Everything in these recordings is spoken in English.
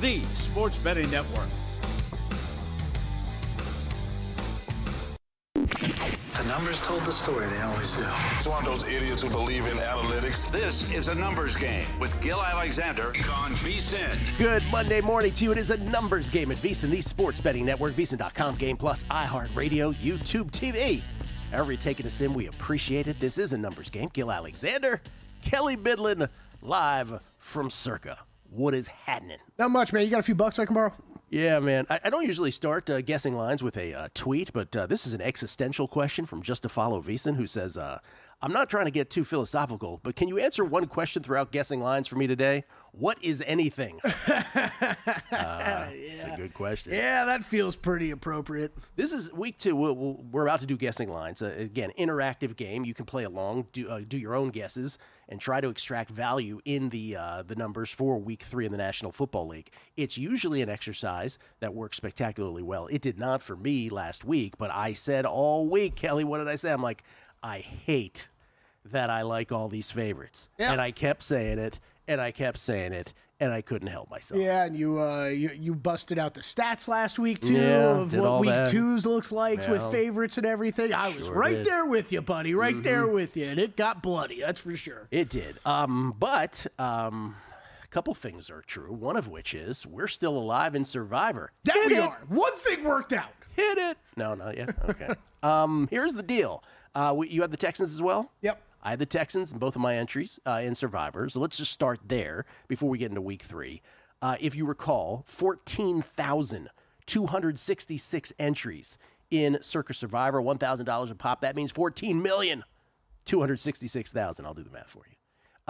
the Sports Betting Network. The numbers told the story, they always do. It's one of those idiots who believe in analytics. This is a numbers game with Gill Alexander on VSiN. Good Monday morning to you. It is a numbers game at VSiN, the Sports Betting Network, VSiN.com, Game Plus, iHeartRadio, YouTube TV. However you're taking us in, we appreciate it. This is a numbers game. Gill Alexander, Kelly Bidlin, live from Circa. What is happening? Not much, man. You got a few bucks I can borrow? Yeah, man. I don't usually start guessing lines with a tweet, but this is an existential question from Just to Follow VSiN, who says, I'm not trying to get too philosophical, but can you answer one question throughout guessing lines for me today? What is anything? Yeah. It's a good question. Yeah, that feels pretty appropriate. This is week 2. We're about to do guessing lines. Again, interactive game. You can play along, do your own guesses, and try to extract value in the numbers for week 3 in the National Football League. It's usually an exercise that works spectacularly well. It did not for me last week, but I said all week, Kelly, what did I say? I'm like, I hate that I like all these favorites. Yeah. And I kept saying it, and I kept saying it, and I couldn't help myself. Yeah, and you busted out the stats last week, too, of what week 2's looks like with favorites and everything. I was right there with you, buddy, right there with you, and it got bloody, that's for sure. It did. But a couple things are true, one of which is we're still alive in Survivor. That we are. One thing worked out. Hit it. No, not yet. Okay. Here's the deal. You have the Texans as well? Yep. I had the Texans in both of my entries in Survivor, so let's just start there before we get into week 3. If you recall, 14,266 entries in Circa Survivor, $1,000 a pop. That means 14,266,000. I'll do the math for you.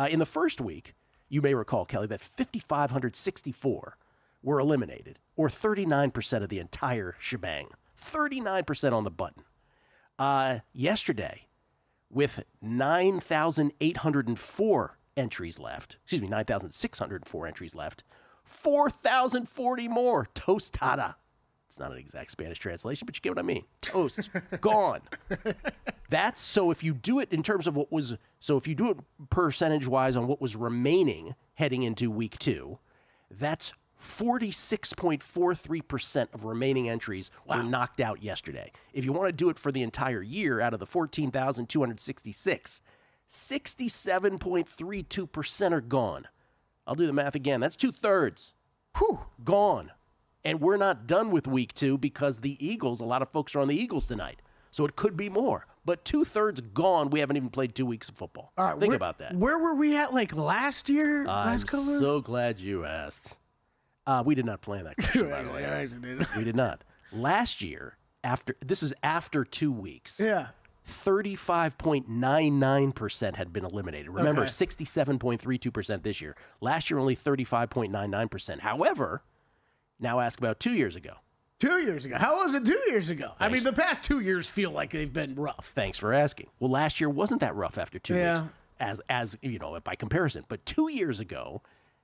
In the first week, you may recall, Kelly, that 5,564 were eliminated, or 39% of the entire shebang. 39% on the button. Yesterday, with 9,804 entries left, 9,604 entries left, 4,040 more. Tostada. It's not an exact Spanish translation, but you get what I mean. Toast. Gone. That's so if you do it in terms of what was, so if you do it percentage-wise on what was remaining heading into week 2, that's 46.43% of remaining entries were knocked out yesterday. If you want to do it for the entire year, out of the 14,266, 67.32% are gone. I'll do the math again. That's 2/3. Whew. Gone. And we're not done with week 2 because the Eagles, a lot of folks are on the Eagles tonight. So it could be more. But 2/3 gone. We haven't even played 2 weeks of football. All right, Think about that. Where were we at last year? I'm so glad you asked. We did not plan that question, by the way. We did not. Last year, this is after 2 weeks. Yeah. 35.99% had been eliminated. Remember, 67.32% this year. Last year, only 35.99%. However, now ask about 2 years ago. 2 years ago. How was it 2 years ago? Thanks. I mean, the past 2 years feel like they've been rough. Thanks for asking. Well, last year wasn't that rough after 2 weeks, as you know, by comparison. But 2 years ago,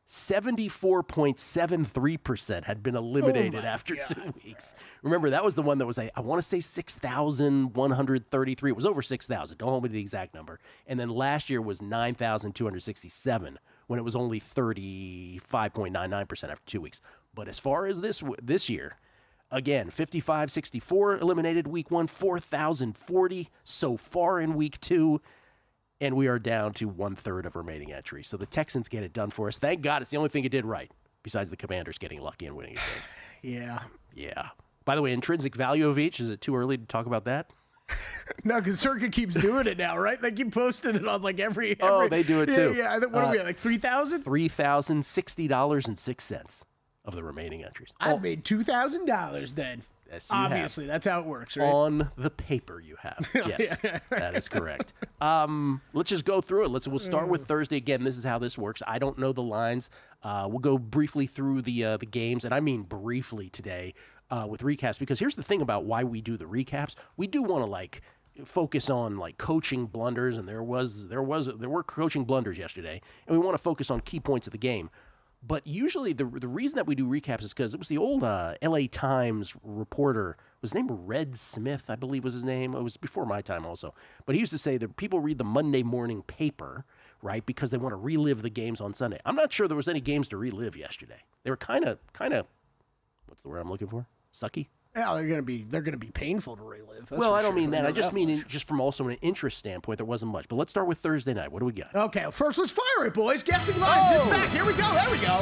74.73% had been eliminated after 2 weeks. Remember, that was the one that was, I want to say 6,133. It was over 6,000. Don't hold me to the exact number. And then last year was 9,267 when it was only 35.99% after 2 weeks. But as far as this year, again, 5,564 eliminated week 1, 4,040 so far in week 2. And we are down to 1/3 of remaining entries. So the Texans get it done for us. Thank God it's the only thing it did right, besides the Commanders getting lucky and winning a game. Yeah. By the way, intrinsic value of each, is it too early to talk about that? No, because Circa keeps doing it now, right? They keep posting it on like every Oh, they do it too. Yeah. What are we at, like 3,000? $3,060.06 of the rememaining entries. I made $2,000 then. Yes, obviously, that's how it works, right? On the paper you have. Yes, that is correct. Let's just go through it. We'll start with Thursday. Again, this is how this works. I don't know the lines. We'll go briefly through the games, and I mean briefly today with recaps, because here's the thing about why we do the recaps. We do want to focus on coaching blunders, and there were coaching blunders yesterday, and we want to focus on key points of the game. But usually the reason that we do recaps is because it was the old L.A. Times reporter, was his name Red Smith, I believe was his name. It was before my time also. But he used to say that people read the Monday morning paper right? Because they want to relive the games on Sunday. I'm not sure there was any games to relive yesterday. They were kind of, what's the word I'm looking for? Sucky? Yeah, they're gonna be painful to relive. Well, I don't mean that. I just mean just from also an interest standpoint, there wasn't much. But let's start with Thursday night. What do we got? Okay, well, first let's fire it, boys. Guessing lines is back. Here we go. There we go.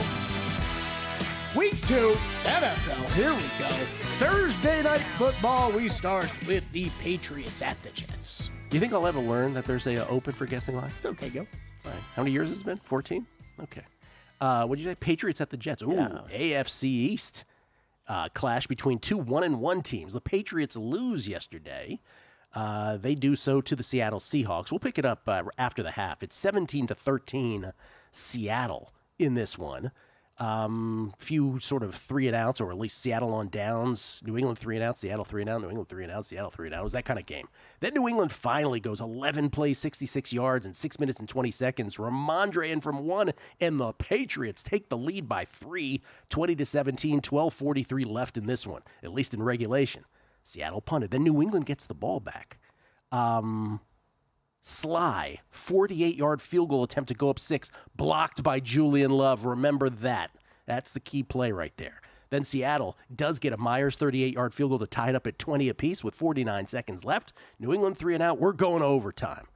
Week 2, NFL. Here we go. Thursday night football. We start with the Patriots at the Jets. Do you think I'll ever learn that there's a open for guessing line? It's okay, go. All right. How many years has it been? 14? Okay. What did you say? Patriots at the Jets. Ooh, yeah. AFC East. Clash between 2 1-1 teams. The Patriots lose yesterday. They do so to the Seattle Seahawks. We'll pick it up after the half. It's 17-13 Seattle in this one. Few sort of 3-and-outs, or at least Seattle on downs. New England 3-and-out, Seattle 3-and-out, New England 3-and-out, Seattle 3-and-out. It was that kind of game. Then New England finally goes 11 plays, 66 yards, in 6 minutes and 20 seconds. Ramondre in from 1, and the Patriots take the lead by 3, 20-17, 12:43 left in this one, at least in regulation. Seattle punted. Then New England gets the ball back. Sly, 48-yard field goal attempt to go up 6, blocked by Julian Love. Remember that. That's the key play right there. Then Seattle does get a Myers 38-yard field goal to tie it up at 20 apiece with 49 seconds left. New England 3-and-out. We're going to overtime.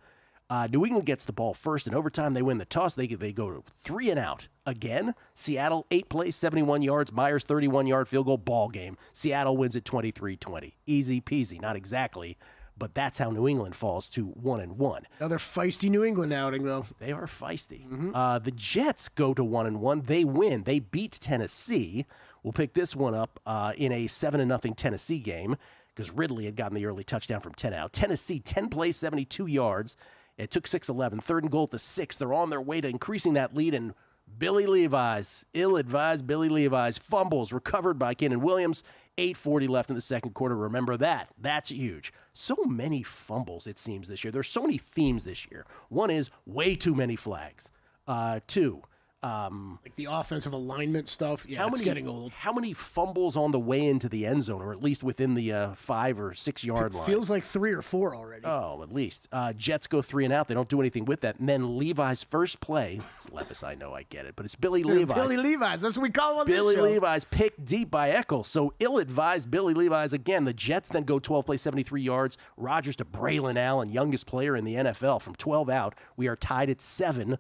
New England gets the ball first in overtime. They win the toss. They go to 3-and-out again. Seattle, 8 plays, 71 yards. Myers, 31-yard field goal. Ball game. Seattle wins at 23-20. Easy peasy. Not exactly. But that's how New England falls to 1-1. Another feisty New England outing, though. They are feisty. Mm-hmm. The Jets go to 1-1. They win. They beat Tennessee. We'll pick this one up in a 7-0 Tennessee game because Ridley had gotten the early touchdown from 10 out. Tennessee, 10 plays, 72 yards. It took 6-11. 3rd and goal at the 6. They're on their way to increasing that lead, and Billy Levi's, ill-advised Billy Levi's, fumbles recovered by Kennan Williams. 8:40 left in the second quarter. Remember that. That's huge. So many fumbles, it seems, this year. There's so many themes this year. One is way too many flags. 2, like the offensive alignment stuff. Yeah, it's getting old. How many fumbles on the way into the end zone, or at least within the 5 or 6 yard line? Feels like 3 or 4 already. Oh, at least. Jets go 3-and-out. They don't do anything with that. And then Levi's first play. It's Levis, I know, I get it, but it's Billy Levi's. Billy Levi's. That's what we call him on Billy this show. Levi's picked deep by Eccles. So ill-advised Billy Levi's again. The Jets then go 12 plays, 73 yards. Rodgers to Braylon Allen, youngest player in the NFL, from 12 out. We are tied at 7.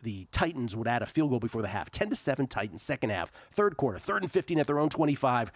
The Titans would add a field goal before the half. 10-7 Titans, second half. Third quarter, 3rd and 15 at their own 25.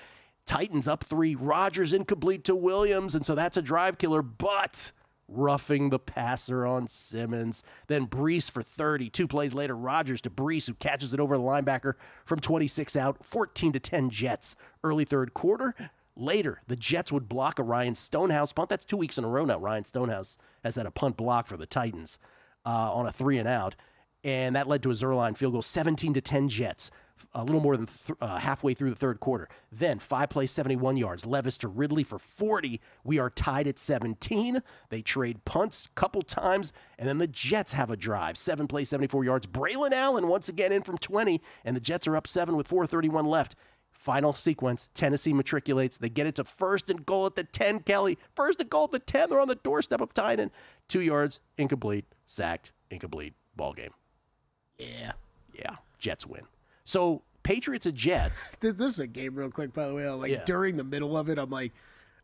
Titans up 3. Rodgers incomplete to Williams, and so that's a drive killer, but roughing the passer on Simmons. Then Brees for 30. 2 plays later, Rodgers to Brees, who catches it over the linebacker from 26 out. 14-10 Jets. Early third quarter. Later, the Jets would block a Ryan Stonehouse punt. That's 2 weeks in a row now. Ryan Stonehouse has had a punt block for the Titans on a 3-and-out. And that led to a Zerline field goal, 17-10 Jets, a little more than halfway through the third quarter. Then 5 plays, 71 yards. Levis to Ridley for 40. We are tied at 17. They trade punts a couple times, and then the Jets have a drive. 7 plays, 74 yards. Braylon Allen once again in from 20, and the Jets are up 7 with 4:31 left. Final sequence, Tennessee matriculates. They get it to 1st and goal at the 10, Kelly. 1st and goal at the 10. They're on the doorstep of tying in. 2 yards, incomplete, sacked, incomplete, ball game. Yeah, Jets win. So, Patriots and Jets. This is a game real quick, by the way. During the middle of it, I'm like,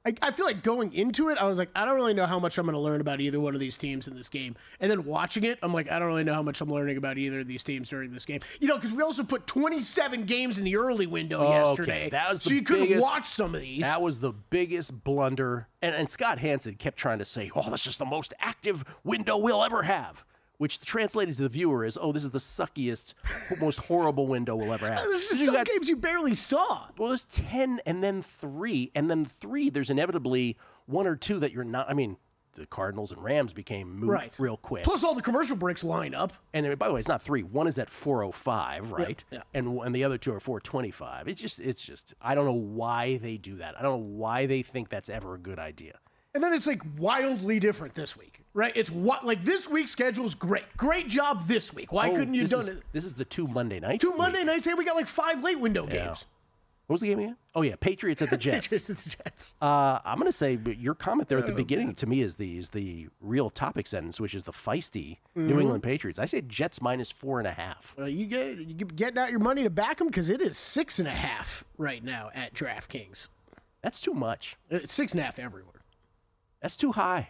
I feel like going into it, I was like, I don't really know how much I'm going to learn about either one of these teams in this game. And then watching it, I'm like, I don't really know how much I'm learning about either of these teams during this game. You know, because we also put 27 games in the early window yesterday. Okay. That was so you couldn't watch some of these. That was the biggest blunder. And Scott Hansen kept trying to say, this is the most active window we'll ever have. Which translated to the viewer is, this is the suckiest, most horrible window we'll ever have. This is some games you barely saw. Well, there's 10 and then 3. And then 3, there's inevitably 1 or 2 that you're not. I mean, the Cardinals and Rams became moot real quick. Plus all the commercial breaks line up. And by the way, it's not 3. 1 is at 4:05, right? Yeah. And the other 2 are 4:25. It's just, I don't know why they do that. I don't know why they think that's ever a good idea. And then it's like wildly different this week, right? It's like this week's schedule is great. Great job this week. Why couldn't you done it? This is the 2 Monday nights. 2 Monday nights. Hey, we got like 5 late window games. What was the game again? Oh, yeah, Patriots at the Jets. Patriots at the Jets. I'm going to say your comment there at the beginning to me is the real topic sentence, which is the feisty New England Patriots. I say Jets minus 4.5. You getting out your money to back them because it is 6.5 right now at DraftKings. That's too much. It's 6.5 everywhere. That's too high.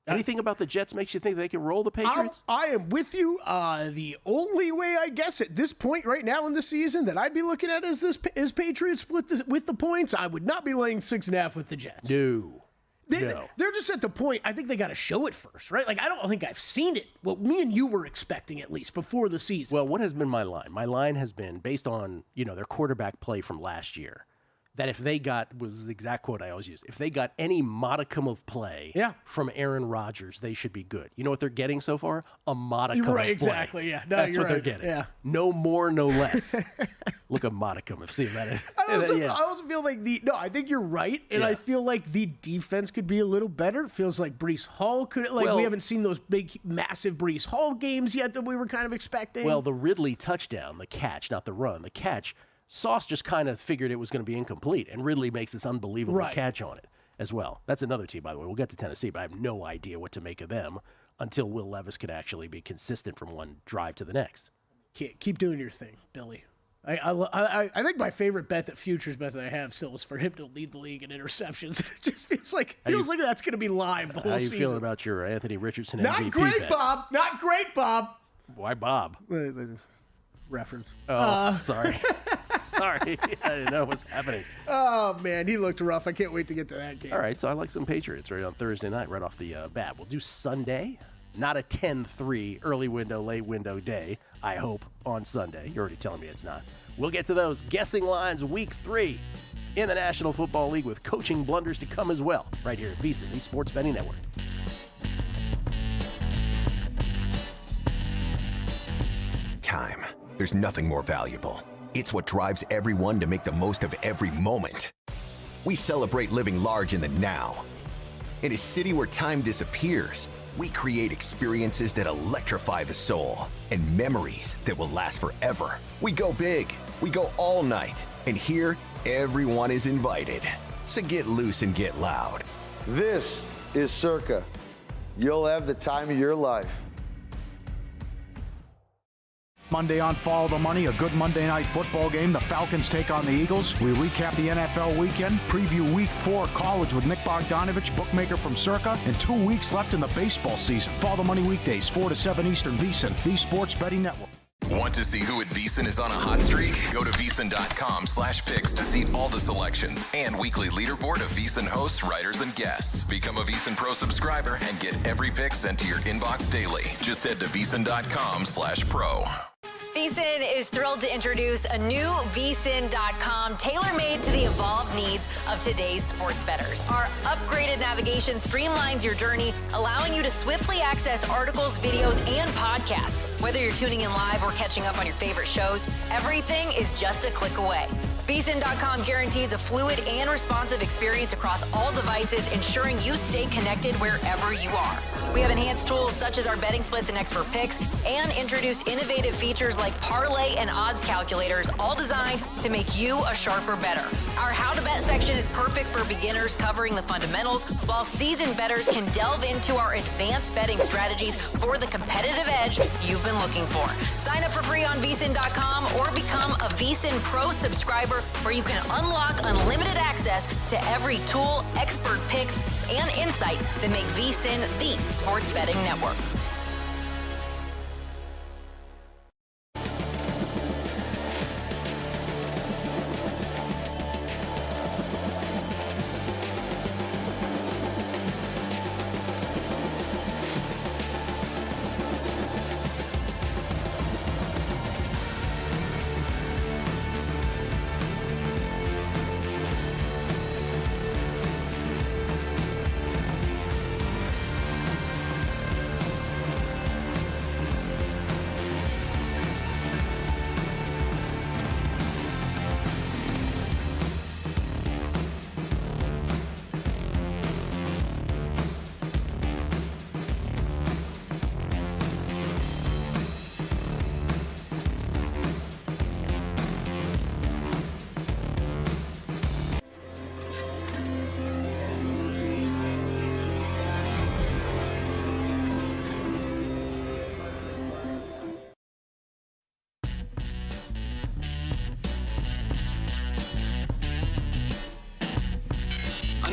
Anything about the Jets makes you think they can roll the Patriots? I am with you. The only way, I guess, at this point right now in the season that I'd be looking at is Patriots with the points. I would not be laying 6.5 with the Jets. No. They're just at the point, I think they got to show it first, right? Like, I don't think I've seen it. What me and you were expecting, at least, before the season. Well, what has been my line? My line has been based on, their quarterback play from last year. That if they got, was the exact quote I always use, if they got any modicum of play from Aaron Rodgers, they should be good. You know what they're getting so far? A modicum of play. Exactly, yeah. No, That's what they're getting. Yeah. No more, no less. Look, a modicum of seeing that. I also feel like I think you're right, and I feel like the defense could be a little better. It feels like Breece Hall could, we haven't seen those big, massive Breece Hall games yet that we were kind of expecting. Well, the Ridley touchdown, the catch, not the run, the catch, Sauce just kind of figured it was going to be incomplete, and Ridley makes this unbelievable catch on it as well. That's another team, by the way. We'll get to Tennessee, but I have no idea what to make of them until Will Levis can actually be consistent from one drive to the next. Keep doing your thing, Billy. I think my favorite bet, futures bet that I have still is for him to lead the league in interceptions. It just feels like that's going to be live the whole season. How you feeling about your Anthony Richardson MVP Not great, bet? Bob. Not great, Bob. Why Bob? Reference. Oh, sorry. Sorry. I didn't know what was happening. Oh, man. He looked rough. I can't wait to get to that game. All right. So I like some Patriots right on Thursday night, right off the bat. We'll do Sunday. Not a 10-3 early window, late window day, I hope, on Sunday. You're already telling me it's not. We'll get to those guessing lines week 3 in the National Football League with coaching blunders to come as well, right here at VSiN, the Sports Betting Network. Time. There's nothing more valuable. It's what drives everyone to make the most of every moment. We celebrate living large in the now. In a city where time disappears, we create experiences that electrify the soul and memories that will last forever. We go big, we go all night, and here, everyone is invited. So get loose and get loud. This is Circa. You'll have the time of your life. Monday on Follow the Money, a good Monday night football game. The Falcons take on the Eagles. We recap the NFL weekend, preview Week 4 college with Nick Bogdanovich, bookmaker from Circa, and 2 weeks left in the baseball season. Follow the Money weekdays, 4 to 7 Eastern, VSiN, the Sports Betting Network. Want to see who at VSiN is on a hot streak? Go to VSiN.com/picks to see all the selections and weekly leaderboard of VSiN hosts, writers, and guests. Become a VSiN Pro subscriber and get every pick sent to your inbox daily. Just head to VSiN.com/pro. VSiN is thrilled to introduce a new VSiN.com tailor-made to the evolved needs of today's sports bettors. Our upgraded navigation streamlines your journey, allowing you to swiftly access articles, videos, and podcasts. Whether you're tuning in live or catching up on your favorite shows, everything is just a click away. VSiN.com guarantees a fluid and responsive experience across all devices, ensuring you stay connected wherever you are. We have enhanced tools such as our betting splits and expert picks, and introduce innovative features like parlay and odds calculators, all designed to make you a sharper bettor. Our How to Bet section is perfect for beginners, covering the fundamentals, while seasoned bettors can delve into our advanced betting strategies for the competitive edge you've been looking for. Sign up for free on VSiN.com or become a VSiN Pro subscriber, where you can unlock unlimited access to every tool, expert picks, and insight that make VSiN the sports betting network.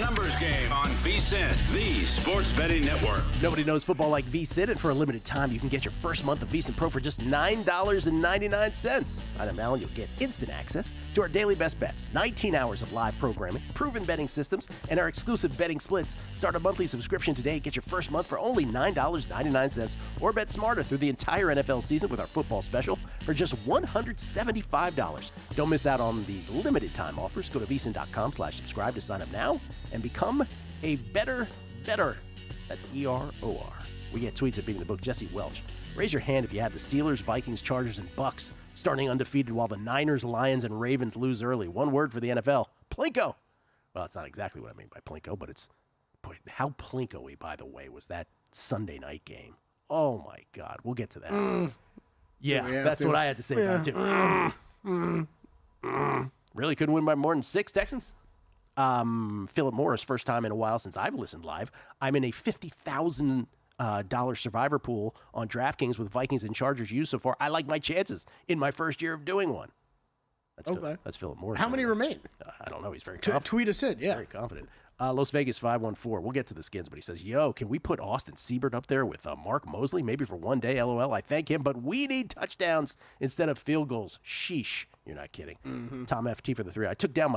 Numbers Game on VSiN, the sports betting network. Nobody knows football like VSiN, and for a limited time, you can get your first month of VSiN Pro for just $9.99. Sign up now and you'll get instant access to our daily best bets, 19 hours of live programming, proven betting systems, and our exclusive betting splits. Start a monthly subscription today. Get your first month for only $9.99, or bet smarter through the entire NFL season with our football special for just $175. Don't miss out on these limited time offers. Go to VSiN.com/subscribe to sign up now and become a better. That's EROR. We get tweets at Beating the Book. Jesse Welch. Raise your hand if you had the Steelers, Vikings, Chargers, and Bucks starting undefeated while the Niners, Lions, and Ravens lose early. One word for the NFL. Plinko. Well, it's not exactly what I mean by Plinko, but it's... Boy, how Plinko-y, by the way, was that Sunday night game. Oh, my God. We'll get to that. Yeah, that's what I had to say about it, too. Really couldn't win by more than 6, Texans? Philip Morris, first time in a while since I've listened live. I'm in a $50,000 survivor pool on DraftKings with Vikings and Chargers used so far. I like my chances in my first year of doing one. That's Philip Morris. How many remain? I don't know. He's very confident. Tweet us in, yeah. Very confident. Las Vegas 514. We'll get to the Skins, but he says, yo, can we put Austin Seibert up there with Mark Mosley? Maybe for one day, LOL. I thank him, but we need touchdowns instead of field goals. Sheesh. You're not kidding. Mm-hmm. Tom FT for the 3. I took down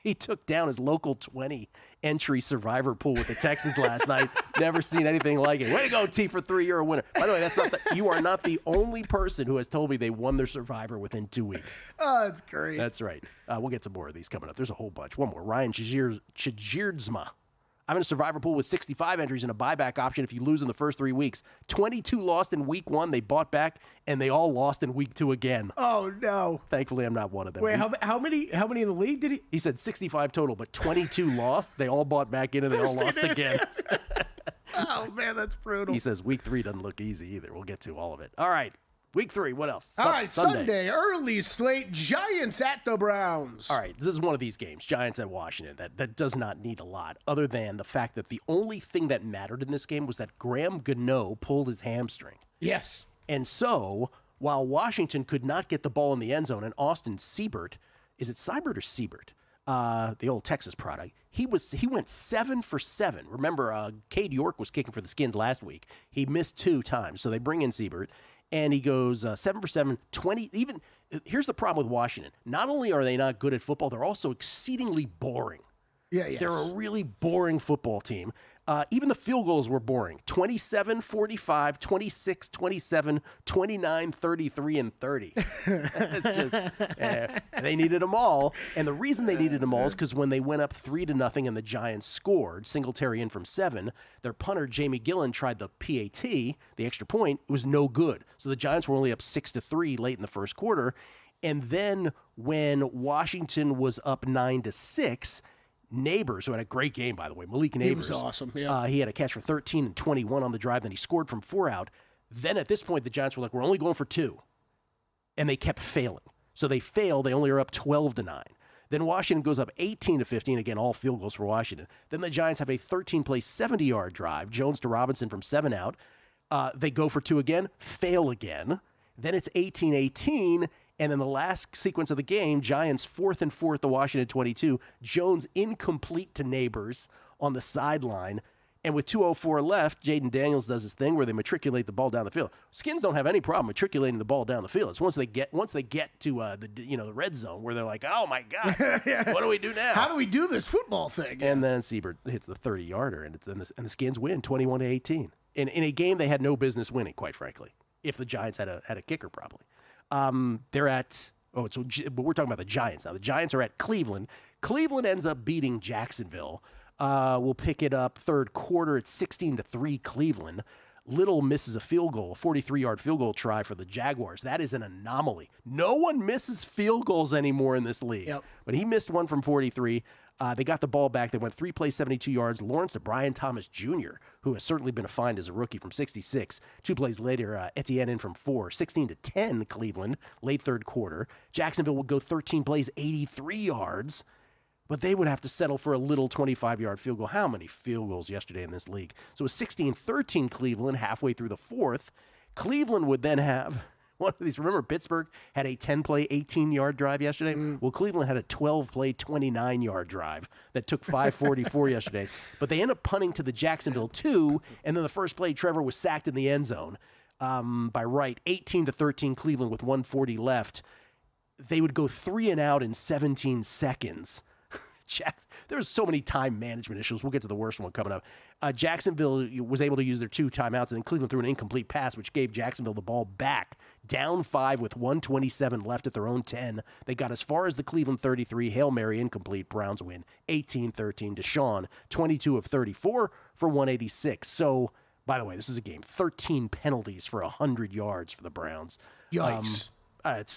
he took down his local 20 entry survivor pool with the Texans last night. Never seen anything like it. Way to go, T for 3. You're a winner. By the way, you are not the only person who has told me they won their survivor within 2 weeks. Oh, that's great. That's right. We'll get to more of these coming up. There's a whole bunch. One more. Ryan Chigirdzma. I'm in a survivor pool with 65 entries and a buyback option if you lose in the first 3 weeks. 22 lost in week 1. They bought back, and they all lost in week 2 again. Oh, no. Thankfully, I'm not one of them. Wait, how many in the league did he? He said 65 total, but 22 lost. They all bought back in, and they all lost again. Oh, man, that's brutal. He says week 3 doesn't look easy either. We'll get to all of it. All right. Week 3, what else? All right, Sunday, early slate, Giants at the Browns. All right, this is one of these games, Giants at Washington, that does not need a lot, other than the fact that the only thing that mattered in this game was that Graham Gano pulled his hamstring. Yes. And so, while Washington could not get the ball in the end zone, and Austin Seibert, is it Seibert or Seibert? The old Texas product. He went 7 for 7. Remember, Cade York was kicking for the Skins last week. He missed 2 times, so they bring in Seibert. And he goes 7 for 7, 20. Even here's the problem with Washington. Not only are they not good at football, they're also exceedingly boring. Yeah, yes. They're a really boring football team. Even the field goals were boring. 27, 45, 26, 27, 29, 33, and 30. It's just, they needed them all. And the reason they needed them all is because when they went up 3-0 and the Giants scored, Singletary in from 7, their punter, Jamie Gillen, tried the PAT, the extra point. It was no good. So the Giants were only up 6-3 late in the first quarter. And then when Washington was up 9-6, Neighbors, who had a great game, by the way, Malik Neighbors. He was awesome, yeah. He had a catch for 13 and 21 on the drive, then he scored from 4 out. Then at this point, the Giants were like, we're only going for 2. And they kept failing. So they failed. They only are up 12-9. Then Washington goes up 18-15. Again, all field goals for Washington. Then the Giants have a 13-play, 70-yard drive. Jones to Robinson from 7 out. They go for 2 again, fail again. Then it's 18-18. And in the last sequence of the game, Giants 4th and 4 at the Washington 22. Jones incomplete to Neighbors on the sideline. And with 2:04 left, Jaden Daniels does his thing where they matriculate the ball down the field. Skins don't have any problem matriculating the ball down the field. It's once they get to the red zone where they're like, oh my God, what do we do now? How do we do this football thing? And then Seibert hits the 30-yarder, and the Skins win 21-18 in a game they had no business winning, quite frankly. If the Giants had a kicker, probably. They're at but we're talking about the Giants now. The Giants are at Cleveland. Cleveland ends up beating Jacksonville. We'll pick it up third quarter at 16-3 Cleveland. Little misses a field goal, a 43-yard field goal try for the Jaguars. That is an anomaly. No one misses field goals anymore in this league. Yep. But he missed one from 43. They got the ball back. They went 3 plays, 72 yards. Lawrence to Brian Thomas Jr., who has certainly been a find as a rookie from 66. 2 plays later, Etienne in from 4. 16-10 Cleveland, late third quarter. Jacksonville would go 13 plays, 83 yards. But they would have to settle for a little 25-yard field goal. How many field goals yesterday in this league? So it was 16-13 Cleveland halfway through the fourth. Cleveland would then have one of these. Remember, Pittsburgh had a 10-play, 18-yard drive yesterday? Well, Cleveland had a 12-play, 29-yard drive that took 5:44 yesterday. But they end up punting to the Jacksonville 2, and then the first play, Trevor was sacked in the end zone by Wright. 18-13 Cleveland with 1:40 left. They would go 3 and out in 17 seconds. There's so many time management issues. We'll get to the worst one coming up. Jacksonville was able to use their 2 timeouts, and then Cleveland threw an incomplete pass, which gave Jacksonville the ball back. Down 5 with 1:27 left at their own 10. They got as far as the Cleveland 33. Hail Mary incomplete. Browns win 18-13. Deshaun, 22 of 34 for 186. So, by the way, this is a game. 13 penalties for 100 yards for the Browns. Yikes.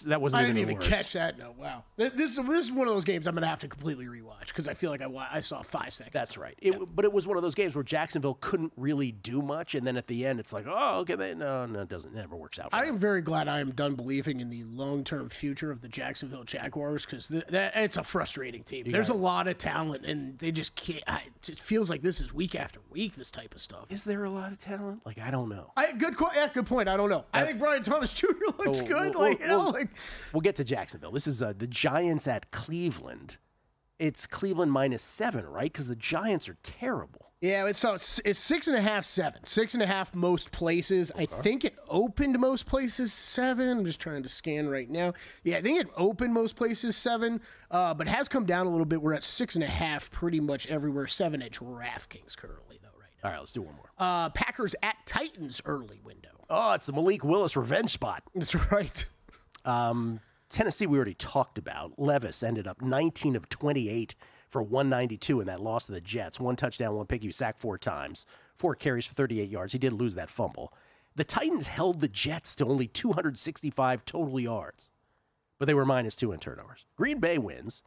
That wasn't I didn't even worst. catch that. No, wow. This is one of those games I'm going to have to completely rewatch because I feel like I saw 5 seconds. That's right. But it was one of those games where Jacksonville couldn't really do much, and then at the end, it's like, oh, okay, no, it doesn't. It never works out. I am very glad I am done believing in the long-term future of the Jacksonville Jaguars because it's a frustrating team. There's a lot of talent, and they just can't. It just feels like this is week after week. This type of stuff. Is there a lot of talent? Like, I don't know. Good point. I don't know. I think Brian Thomas Jr. looks good. We'll get to Jacksonville. This is the Giants at Cleveland. It's Cleveland -7, right? Because the Giants are terrible. Yeah, it's 6.5, 7. 6.5 most places. Okay. I think it opened most places 7. I'm just trying to scan right now. Yeah, I think it opened most places 7, but has come down a little bit. We're at 6.5 pretty much everywhere. 7 at DraftKings currently, though, right now. All right, let's do one more. Packers at Titans early window. Oh, it's the Malik Willis revenge spot. That's right. Tennessee, we already talked about. Levis ended up 19 of 28 for 192 in that loss to the Jets. 1 touchdown, 1 pick. He was sacked 4 times. 4 carries for 38 yards. He did lose that fumble. The Titans held the Jets to only 265 total yards, but they were -2 in turnovers. Green Bay wins.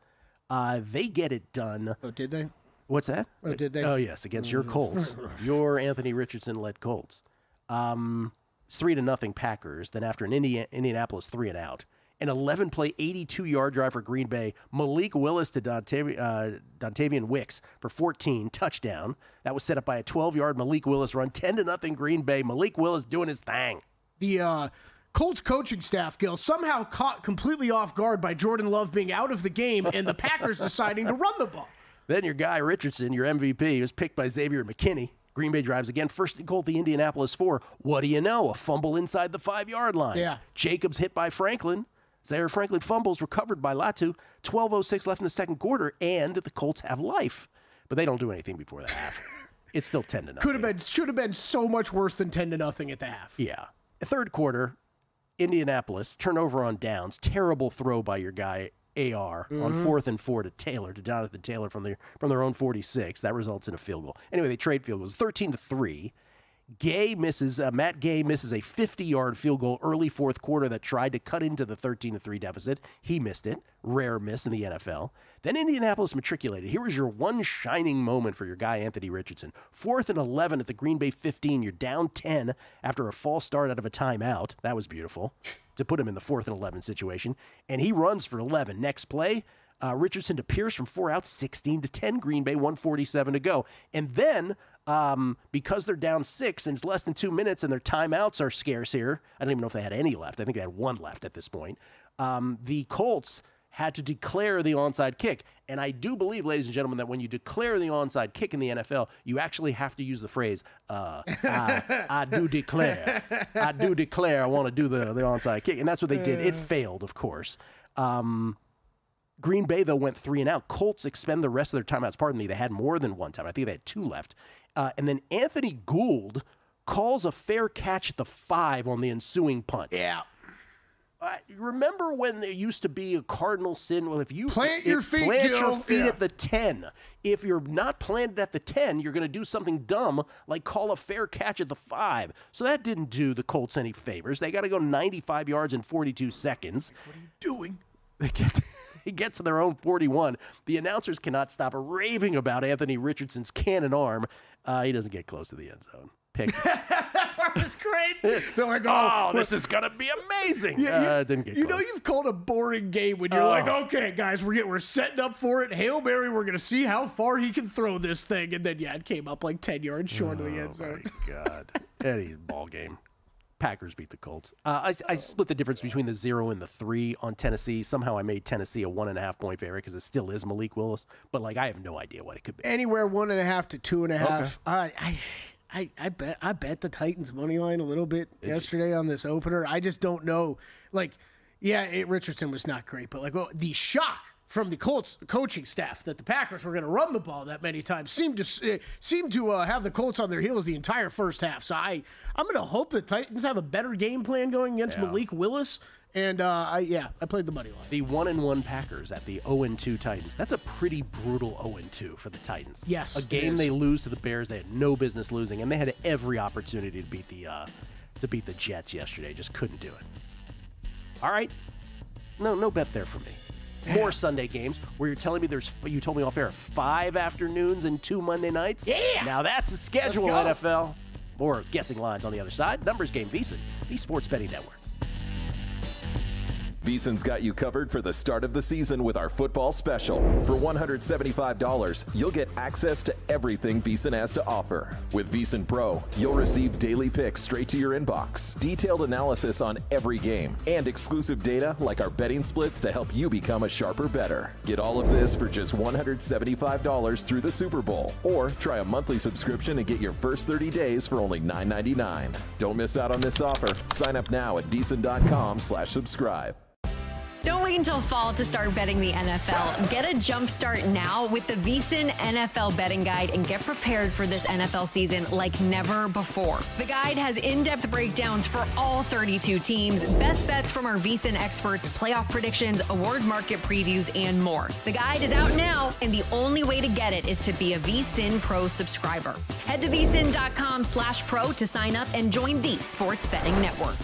They get it done. Oh, did they? What's that? Oh, did they? Oh, yes, against your Colts. Your Anthony Richardson-led Colts. It's 3-0 Packers. Then after an Indianapolis 3 and out, an 11-play, 82-yard drive for Green Bay. Malik Willis to Dontavian Wicks for 14, touchdown. That was set up by a 12-yard Malik Willis run. 10-0 Green Bay. Malik Willis doing his thing. The Colts coaching staff, Gill, somehow caught completely off guard by Jordan Love being out of the game and the Packers deciding to run the ball. Then your guy Richardson, your MVP, was picked by Xavier McKinney. Green Bay drives again. First and goal at the Indianapolis 4. What do you know? A fumble inside the 5-yard line. Yeah. Jacobs hit by Franklin. Zaire Franklin fumbles, recovered by Latu. 12:06 left in the second quarter, and the Colts have life. But they don't do anything before the half. It's still 10-0. Should have been so much worse than 10-0 at the half. Yeah. Third quarter, Indianapolis, turnover on downs. Terrible throw by your guy, AR, on 4th and 4 to Jonathan Taylor from their own 46. That results in a field goal. Anyway, they trade field goals. 13-3. Matt Gay misses a 50-yard field goal early fourth quarter that tried to cut into the 13-3 deficit. He missed it. Rare miss in the NFL. Then Indianapolis matriculated. Here was your one shining moment for your guy, Anthony Richardson. 4th and 11 at the Green Bay 15. You're down 10 after a false start out of a timeout. That was beautiful to put him in the 4th and 11 situation. And he runs for 11. Next play, Richardson to Pierce from 4 outs, 16-10. Green Bay, 1:47 to go. And then, because they're down 6 and it's less than 2 minutes and their timeouts are scarce here, I don't even know if they had any left. I think they had 1 left at this point. The Colts had to declare the onside kick. And I do believe, ladies and gentlemen, that when you declare the onside kick in the NFL, you actually have to use the phrase, I do declare. I do declare I want to do the onside kick. And that's what they did. It failed, of course. Green Bay, though, went 3 and out. Colts expend the rest of their timeouts. Pardon me, they had more than 1 time. I think they had 2 left. And then Anthony Gould calls a fair catch at the 5 on the ensuing punt. Yeah. Remember when there used to be a cardinal sin? Well, if you plant your feet at the 10. If you're not planted at the 10, you're going to do something dumb like call a fair catch at the 5. So that didn't do the Colts any favors. They got to go 95 yards in 42 seconds. What are you doing? He gets to their own 41. The announcers cannot stop raving about Anthony Richardson's cannon arm. He doesn't get close to the end zone. That part was great. They're like, oh, this is going to be amazing. Yeah, didn't get close. You know you've called a boring game when you're like, okay, guys, we're setting up for it. Hail Mary, we're going to see how far he can throw this thing. And then, it came up like 10 yards short of the end zone. Oh, my God. Any ball game. Packers beat the Colts. I split the difference between the 0 and the 3 on Tennessee. Somehow I made Tennessee a 1.5-point favorite because it still is Malik Willis. But, I have no idea what it could be. Anywhere 1.5 to 2.5. Okay. I bet the Titans money line a little bit yesterday on this opener. I just don't know. Richardson was not great, but the shock from the Colts coaching staff that the Packers were going to run the ball that many times seemed to have the Colts on their heels the entire first half. So I'm going to hope the Titans have a better game plan going against Malik Willis. And I played the money line. The 1-1 Packers at the 0-2 Titans. That's a pretty brutal 0-2 for the Titans. Yes, a game they lose to the Bears they had no business losing, and they had every opportunity to beat the Jets yesterday. Just couldn't do it. All right, no bet there for me. More Sunday games where you're telling me you told me off air 5 afternoons and 2 Monday nights. Yeah, now that's a schedule, NFL. More guessing lines on the other side. Numbers Game VSiN, the Sports Betting Network. VSiN's got you covered for the start of the season with our football special. For $175, you'll get access to everything VSiN has to offer. With VSiN Pro, you'll receive daily picks straight to your inbox, detailed analysis on every game, and exclusive data like our betting splits to help you become a sharper bettor. Get all of this for just $175 through the Super Bowl. Or try a monthly subscription and get your first 30 days for only $9.99. Don't miss out on this offer. Sign up now at VSiN.com/subscribe. Don't wait until fall to start betting the NFL. Get a jump start now with the VSiN NFL Betting Guide and get prepared for this NFL season like never before. The guide has in-depth breakdowns for all 32 teams, best bets from our VSiN experts, playoff predictions, award market previews, and more. The guide is out now, and the only way to get it is to be a VSiN Pro subscriber. Head to VSiN.com/pro to sign up and join the Sports Betting Network.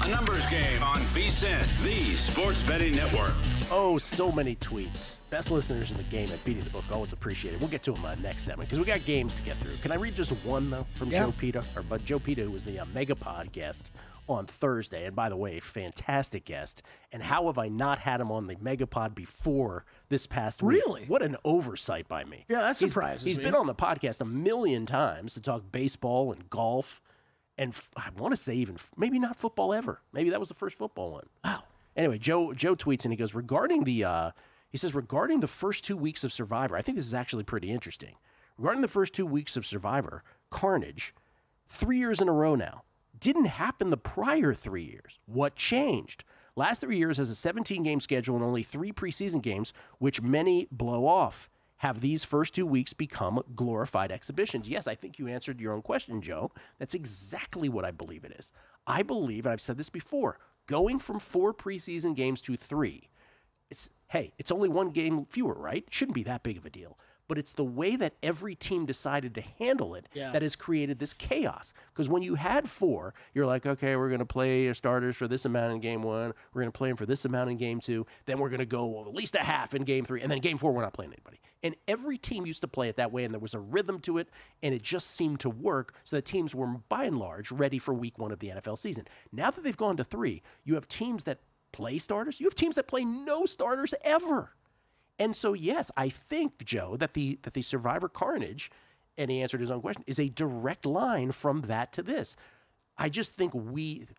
A numbers game on VSiN, the sports betting network. Oh, so many tweets. Best listeners in the game at Beating the Book. Always appreciate it. We'll get to them next segment because we got games to get through. Can I read just one, though, from Joe Pita? But Joe Pita, who was the Megapod guest on Thursday. And by the way, fantastic guest. And how have I not had him on the Megapod before this past week? Really? What an oversight by me. Yeah, that surprises me. He's been on the podcast a million times to talk baseball and golf. And I want to say even maybe not football ever. Maybe that was the first football one. Wow. Anyway, Joe tweets and he goes, regarding the first 2 weeks of Survivor, I think this is actually pretty interesting. Regarding the first 2 weeks of Survivor, Carnage, 3 years in a row now, didn't happen the prior 3 years. What changed? Last 3 years has a 17-game schedule and only 3 preseason games, which many blow off. Have these first 2 weeks become glorified exhibitions? Yes, I think you answered your own question, Joe. That's exactly what I believe it is. I believe, and I've said this before, going from 4 preseason games to 3, it's only 1 game fewer, right? It shouldn't be that big of a deal. But it's the way that every team decided to handle it that has created this chaos. Because when you had 4, you're like, okay, we're going to play our starters for this amount in game 1. We're going to play them for this amount in game 2. Then we're going to go at least a half in game 3. And then game 4, we're not playing anybody. And every team used to play it that way, and there was a rhythm to it, and it just seemed to work so that teams were, by and large, ready for week 1 of the NFL season. Now that they've gone to 3, you have teams that play starters. You have teams that play no starters ever. And so, yes, I think, Joe, that the Survivor Carnage, and he answered his own question, is a direct line from that to this. I just think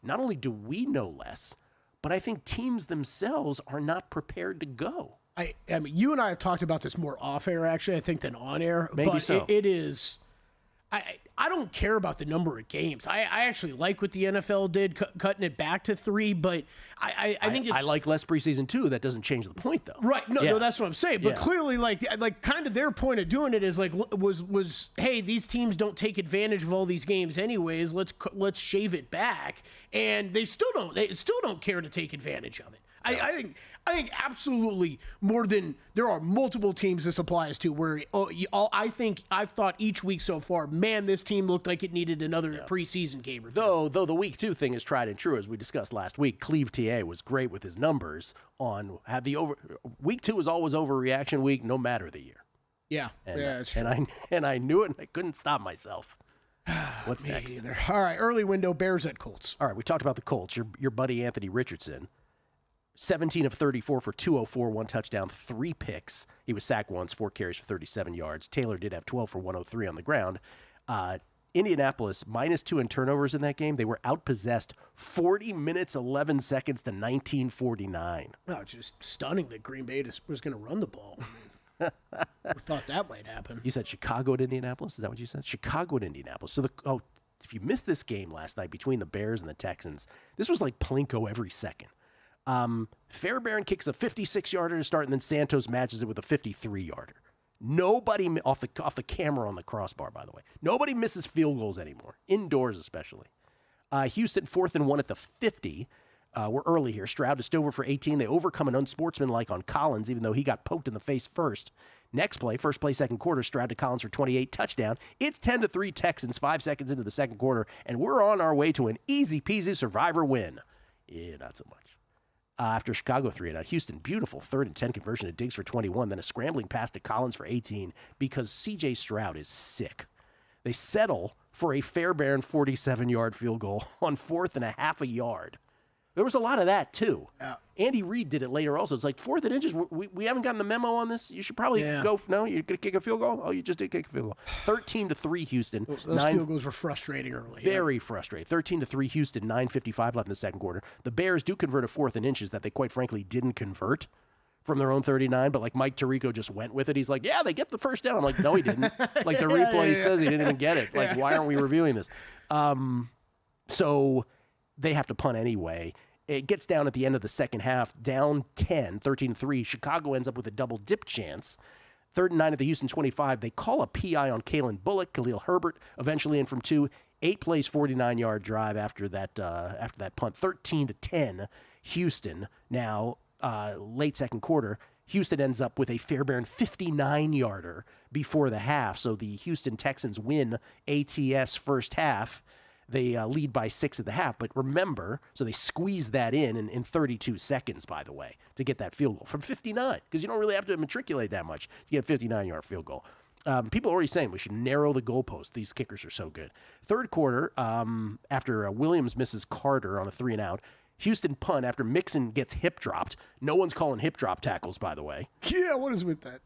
not only do we know less, but I think teams themselves are not prepared to go. I mean, you and I have talked about this more off air, actually, I think, than on air. Maybe but so. It is. I don't care about the number of games. I actually like what the NFL did, cutting it back to 3, but I think it's... I like less preseason, too. That doesn't change the point, though. Right. No, that's what I'm saying. But clearly, like kind of their point of doing it is, like, was hey, these teams don't take advantage of all these games anyways. Let's shave it back. And they still don't care to take advantage of it. No. I think absolutely more than there are multiple teams this applies to where I've thought each week so far, man, this team looked like it needed another preseason game or two. Though the week 2 thing is tried and true, as we discussed last week. Cleve TA was great with his numbers on week 2 is always overreaction week, no matter the year. Yeah, that's true. And I knew it, and I couldn't stop myself. What's next? Either. All right, early window, Bears at Colts. All right, we talked about the Colts. Your buddy Anthony Richardson. 17 of 34 for 204, 1 touchdown, 3 picks. He was sacked once, 4 carries for 37 yards. Taylor did have 12 for 103 on the ground. Indianapolis, -2 in turnovers in that game. They were outpossessed 40 minutes, 11 seconds to 1949. Well, just stunning that Green Bay was going to run the ball. I thought that might happen. You said Chicago at Indianapolis? Is that what you said? Chicago at Indianapolis. So if you missed this game last night between the Bears and the Texans, this was like Plinko every second. Fairbairn kicks a 56-yarder to start, and then Santos matches it with a 53-yarder. Nobody off the camera on the crossbar, by the way. Nobody misses field goals anymore, indoors especially. Houston 4th and 1 at the 50. We're early here. Stroud to Stover for 18. They overcome an unsportsmanlike on Collins, even though he got poked in the face first. Next play, first play, second quarter, Stroud to Collins for 28, touchdown. It's 10-3 Texans, 5 seconds into the second quarter, and we're on our way to an easy-peasy Survivor win. Yeah, not so much. After Chicago 3-and-out, Houston, beautiful 3rd and 10 conversion to Diggs for 21, then a scrambling pass to Collins for 18 because C.J. Stroud is sick. They settle for a Fairbairn 47-yard field goal on 4th and a half a yard. There was a lot of that, too. Yeah. Andy Reid did it later also. It's like 4th and inches. We haven't gotten the memo on this. You should probably go. No, you're going to kick a field goal? Oh, you just did kick a field goal. 13-3 Houston. Those field goals were frustrating early. Very frustrating. 13-3 Houston, 9:55 left in the second quarter. The Bears do convert a 4th and inches that they quite frankly didn't convert from their own 39, but like Mike Tirico just went with it. He's like, yeah, they get the first down. I'm like, no, he didn't. Like the replay says he didn't even get it. Like, why aren't we reviewing this? So they have to punt anyway. It gets down at the end of the second half, down 10, 13-3. Chicago ends up with a double dip chance. 3rd and 9 at the Houston 25. They call a PI on Kalen Bullock. Khalil Herbert eventually in from 2. 8 plays, 49-yard drive after that punt. 13-10 Houston. Now, late second quarter, Houston ends up with a Fairbairn 59-yarder before the half. So the Houston Texans win ATS first half. They lead by 6 at the half. But remember, so they squeeze that in 32 seconds, by the way, to get that field goal from 59, because you don't really have to matriculate that much to get a 59-yard field goal. People are already saying we should narrow the goalpost. These kickers are so good. Third quarter, after Williams misses Carter on a 3-and-out, Houston punt after Mixon gets hip dropped. No one's calling hip drop tackles, by the way. Yeah, what is with that?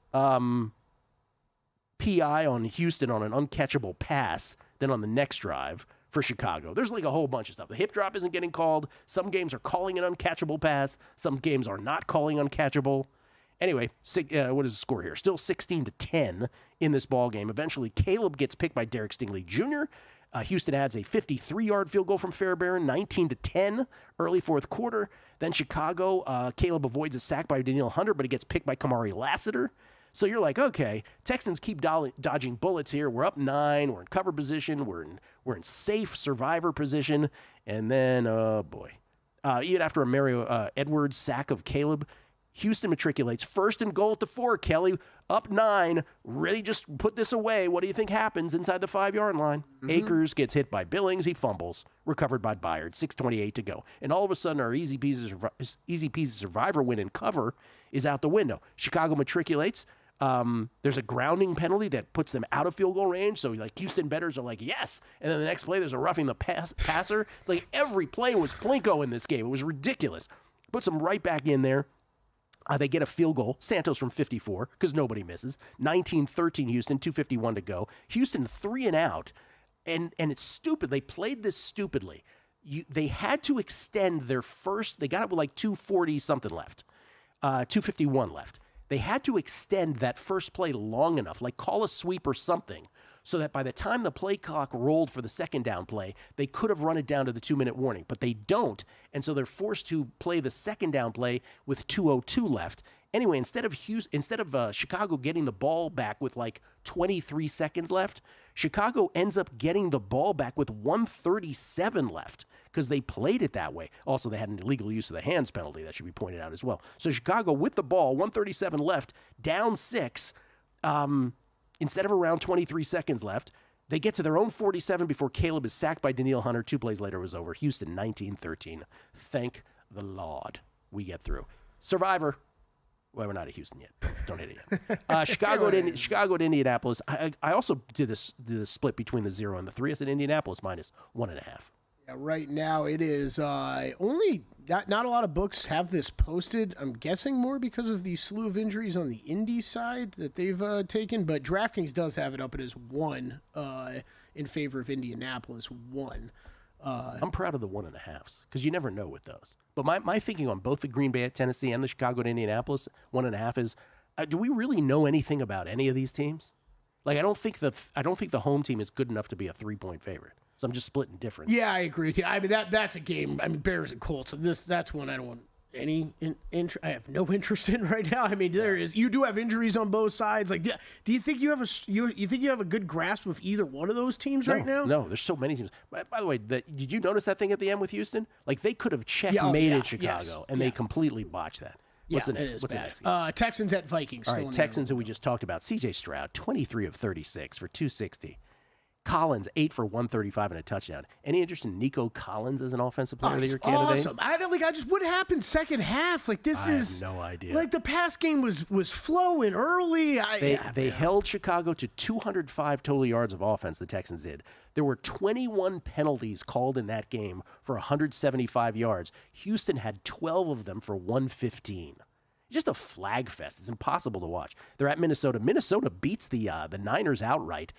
PI on Houston on an uncatchable pass. Then on the next drive for Chicago, there's like a whole bunch of stuff. The hip drop isn't getting called. Some games are calling an uncatchable pass. Some games are not calling uncatchable. Anyway, what is the score here? Still 16-10 in this ball game. Eventually, Caleb gets picked by Derek Stingley Jr. Houston adds a 53-yard field goal from Fairbairn, 19-10, early fourth quarter. Then Chicago, Caleb avoids a sack by Danielle Hunter, but he gets picked by Kamari Lassiter. So you're like, okay, Texans keep dodging bullets here. We're up 9. We're in cover position. We're in safe survivor position. And then, oh boy, even after a Mario Edwards sack of Caleb, Houston matriculates 1st and goal at the 4. Kelly up 9. Ready, just put this away. What do you think happens inside the 5-yard line? Mm-hmm. Akers gets hit by Billings. He fumbles. Recovered by Byard. 6:28 to go. And all of a sudden, our easy peasy survivor win and cover is out the window. Chicago matriculates. There's a grounding penalty that puts them out of field goal range. So like Houston bettors are like, yes. And then the next play, there's a roughing the passer. It's like every play was Plinko in this game. It was ridiculous. Puts them right back in there. They get a field goal. Santos from 54, because nobody misses. 19-13 Houston, 2:51 to go. Houston 3-and-out. And it's stupid. They played this stupidly. They had to extend their first. They got it with like 2:40-something left. 2:51 left. They had to extend that first play long enough, like call a sweep or something, so that by the time the play clock rolled for the second down play, they could have run it down to the 2-minute warning. But they don't, and so they're forced to play the second down play with 2:02 left. Anyway, instead of Chicago getting the ball back with like 23 seconds left, Chicago ends up getting the ball back with 1:37 left because they played it that way. Also, they had an illegal use of the hands penalty. That should be pointed out as well. So Chicago with the ball, 1:37 left, down 6, instead of around 23 seconds left. They get to their own 47 before Caleb is sacked by Danielle Hunter. 2 plays later it was over. Houston 19-13. Thank the Lord we get through. Survivor. Well, we're not at Houston yet. Don't hit it yet. Chicago to Indianapolis. I also did the split between the 0 and the 3. I said Indianapolis minus 1.5. Yeah, right now it is only not a lot of books have this posted. I'm guessing more because of the slew of injuries on the Indy side that they've taken. But DraftKings does have it up as 1 in favor of Indianapolis. 1. I'm proud of the 1.5s because you never know with those. But my thinking on both the Green Bay at Tennessee and the Chicago to Indianapolis 1.5 is, do we really know anything about any of these teams? Like I don't think the home team is good enough to be a 3-point favorite. So I'm just splitting difference. Yeah, I agree with you. I mean that's a game. I mean Bears and Colts. That's one I don't want any I have no interest in right now. I mean you do have injuries on both sides. Like do you think you have a good grasp of either one of those teams right now? No, there's so many teams. By the way, did you notice that thing at the end with Houston? Like they could have checkmated Chicago and they completely botched that. What's the next game? Texans at Vikings. All right, Texans who we just talked about. C.J. Stroud, 23 of 36 for 260. Collins, 8 for 135 and a touchdown. Any interest in Nico Collins as an offensive player of the year candidate? Awesome. What happened second half? Like I have no idea. Like the pass game was flowing early. They held Chicago to 205 total yards of offense. The Texans did. There were 21 penalties called in that game for 175 yards. Houston had 12 of them for 115. Just a flag fest. It's impossible to watch. They're at Minnesota. Minnesota beats the Niners outright.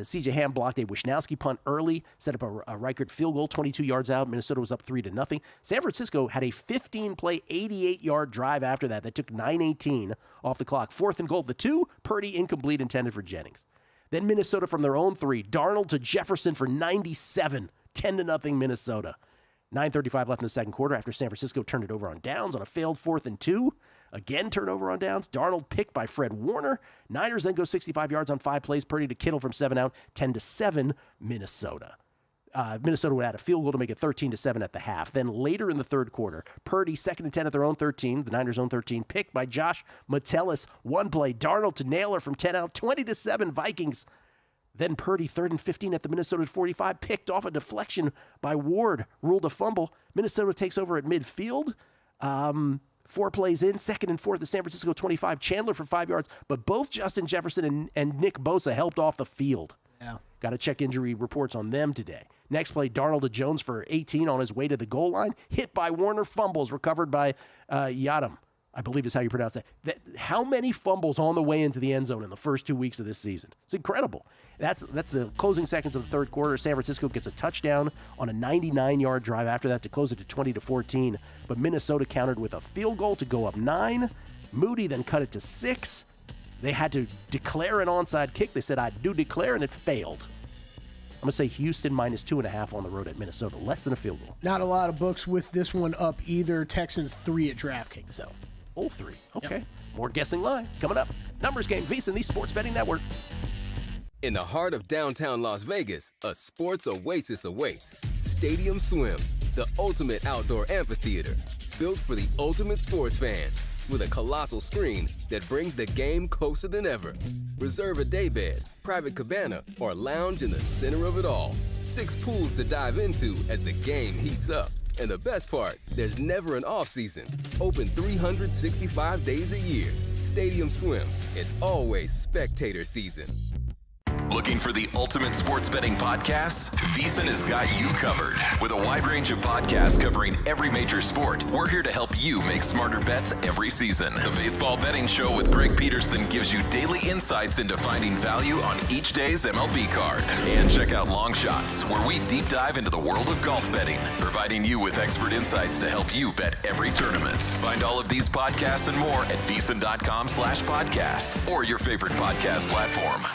C.J. Ham blocked a Wisnowski punt early, set up a Reichert field goal, 22 yards out. Minnesota was up 3-0. San Francisco had a 15-play, 88-yard drive after that took 9:18 off the clock. 4th and goal. The 2, Purdy incomplete, intended for Jennings. Then Minnesota from their own 3, Darnold to Jefferson for 97, 10-0 Minnesota. 9:35 left in the second quarter after San Francisco turned it over on downs on a failed 4th and 2. Again, turnover on downs. Darnold picked by Fred Warner. Niners then go 65 yards on 5 plays. Purdy to Kittle from 7 out. 10-7 Minnesota. Minnesota would add a field goal to make it 13-7 at the half. Then later in the third quarter, Purdy 2nd and 10 at their own 13, the Niners' own 13, picked by Josh Metellus. 1 play. Darnold to Naylor from 10 out. 20-7 Vikings. Then Purdy, 3rd and 15 at the Minnesota 45, picked off a deflection by Ward, ruled a fumble. Minnesota takes over at midfield. 4 plays in, 2nd and 4th, the San Francisco 25. Chandler for 5 yards, but both Justin Jefferson and Nick Bosa helped off the field. Yeah. Got to check injury reports on them today. Next play, Darnold to Jones for 18 on his way to the goal line. Hit by Warner, fumbles, recovered by Yadam, I believe is how you pronounce that. How many fumbles on the way into the end zone in the first 2 weeks of this season? It's incredible. That's the closing seconds of the third quarter. San Francisco gets a touchdown on a 99-yard drive after that to close it to 20-14. But Minnesota countered with a field goal to go up 9. Moody then cut it to 6. They had to declare an onside kick. They said, I do declare, and it failed. I'm going to say Houston minus 2.5 on the road at Minnesota. Less than a field goal. Not a lot of books with this one up either. Texans 3 at DraftKings, though. All 3. Okay. Yep. More guessing lines coming up. Numbers game, VSiN, the Sports Betting Network. In the heart of downtown Las Vegas, a sports oasis awaits. Stadium Swim, the ultimate outdoor amphitheater, built for the ultimate sports fan, with a colossal screen that brings the game closer than ever. Reserve a daybed, private cabana, or lounge in the center of it all. 6 pools to dive into as the game heats up. And the best part, there's never an off-season. Open 365 days a year. Stadium Swim, it's always spectator season. Looking for the ultimate sports betting podcasts? VSiN has got you covered. With a wide range of podcasts covering every major sport, we're here to help you make smarter bets every season. The Baseball Betting Show with Greg Peterson gives you daily insights into finding value on each day's MLB card. And check out Long Shots, where we deep dive into the world of golf betting, providing you with expert insights to help you bet every tournament. Find all of these podcasts and more at VSiN.com/podcasts or your favorite podcast platform.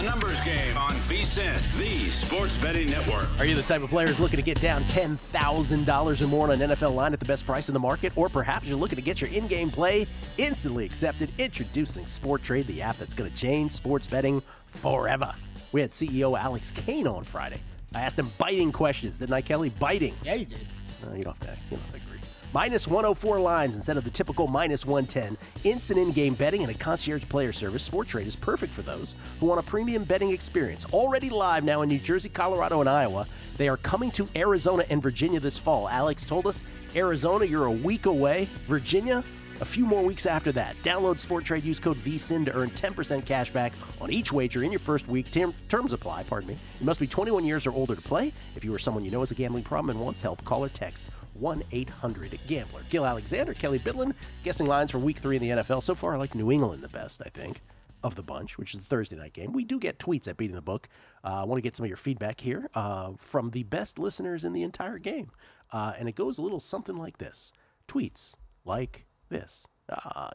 Numbers Game on VSiN, the sports betting network. Are you the type of players looking to get down $10,000 or more on an NFL line at the best price in the market? Or perhaps you're looking to get your in-game play instantly accepted? Introducing Sport Trade, the app that's going to change sports betting forever. We had CEO Alex Kane on Friday. I asked him biting questions, didn't I, Kelly? Biting. Yeah, you did. You don't have to agree. Minus 104 lines instead of the typical minus 110. Instant in-game betting and a concierge player service. Sport Trade is perfect for those who want a premium betting experience. Already live now in New Jersey, Colorado, and Iowa. They are coming to Arizona and Virginia this fall. Alex told us, Arizona, you're a week away. Virginia, a few more weeks after that. Download Sport Trade, use code VSiN to earn 10% cash back on each wager in your first week. Terms apply, You must be 21 years or older to play. If you or someone you know has a gambling problem and wants help, call or text 1-800-GAMBLER. Gill Alexander, Kelly Bidlin, guessing lines for Week 3 in the NFL. So far, I like New England the best, I think, of the bunch, which is the Thursday night game. We do get tweets at Beating the Book. I want to get some of your feedback here from the best listeners in the entire game. And it goes a little something like this. Tweets like this.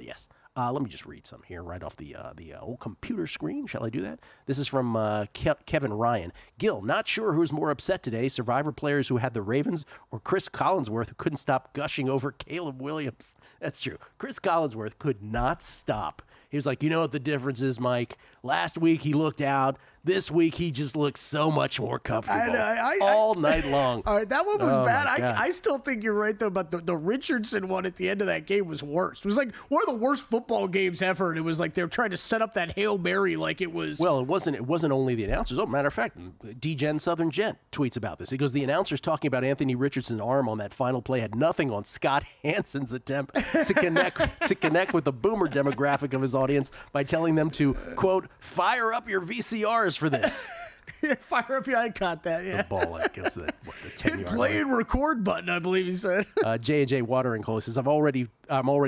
Yes. Let me just read some here right off the old computer screen. Shall I do that? This is from Kevin Ryan. Gill, not sure who's more upset today, Survivor players who had the Ravens or Chris Collinsworth who couldn't stop gushing over Caleb Williams. That's true. Chris Collinsworth could not stop. He was like, you know what the difference is, Mike? Last week he looked out. This week he just looks so much more comfortable all night long. All right, that one was bad. I still think you're right, though, but the Richardson one at the end of that game was worse. It was like one of the worst football games ever, and it was like they were trying to set up that Hail Mary like it was. Well, it wasn't only the announcers. Oh, matter of fact, D-Gen Southern Gent tweets about this. He goes, the announcers talking about Anthony Richardson's arm on that final play had nothing on Scott Hansen's attempt to connect with the boomer demographic of his audience by telling them to, quote, fire up your VCRs for this. Fire up, I caught that, yeah. The ball that goes to the 10-yard line. Play and record button, I believe he said. J&J Watering Hole says, I'm already